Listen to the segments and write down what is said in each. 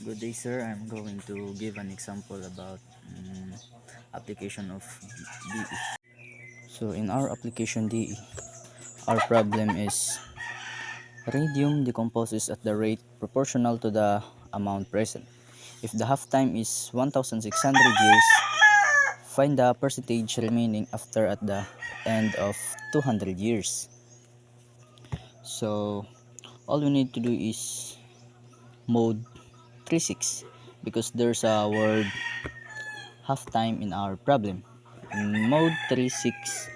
Good day, sir. I'm going to give an example about application of DE. So in our application DE, our problem is radium decomposes at the rate proportional to the amount present. If the half time is 1600 years, find the percentage remaining after at the end of 200 years. So all we need to do is mode 36 because there's a word half time in our problem. In mode 36,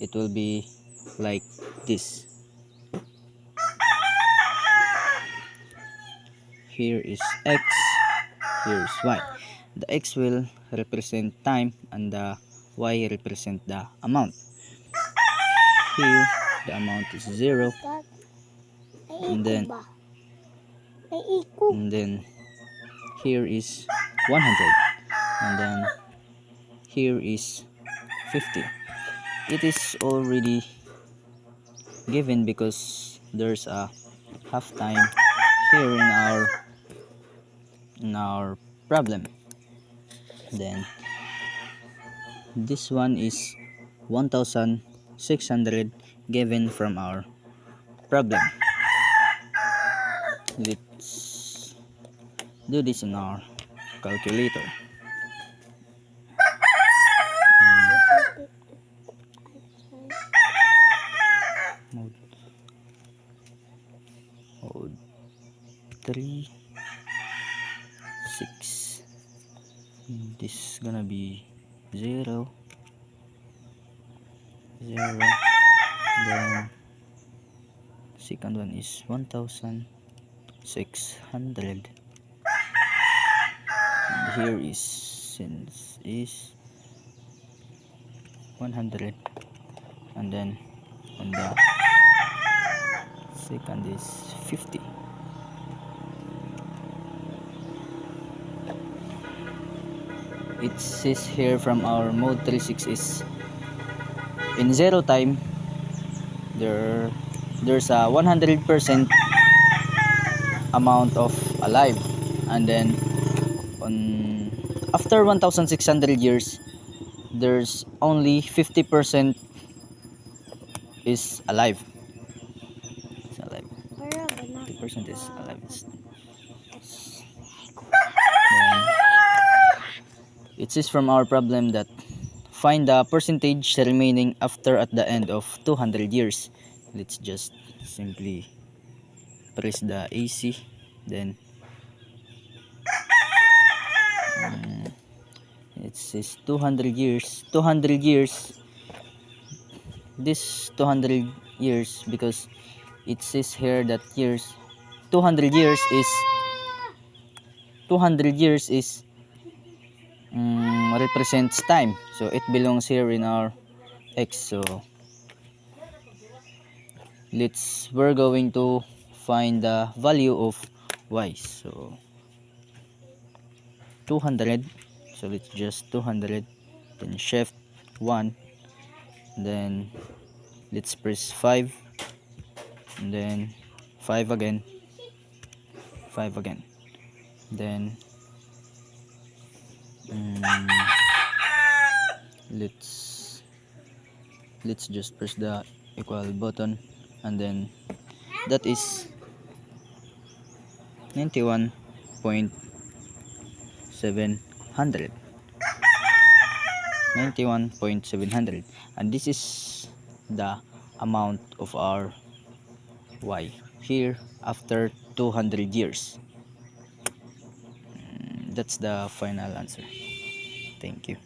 it will be like this. Here is x, here is y. The x will represent time and the y represent the amount. Here the amount is 0, and then here is 100, and then here is 50. It is already given because there's a half time here in our problem. Then this one is 1600 given from our problem. Let's do this in our calculator. Mode 3 6. This is gonna be 0 0. Then second one is 1600. And here is since is 100, and then on the second is 50. It says here from our mode 36 is in 0 time there's a 100% amount of alive, and then on after 1600 years there's only 50% is alive. It's alive. 50% is alive. Then it says from our problem that find the percentage remaining after at the end of 200 years. Let's just simply press the AC, then it says 200 years. This 200 years because it says here that 200 years is 200 years is represents time, so it belongs here in our x. So we're going to find the value of y. So 200, so let's just 200, then shift 1, then let's press 5, and then 5 again, 5 again, then let's just press the equal button, and then that is 91.700, 91.700, and this is the amount of our y here after 200 years. That's the final answer. Thank you.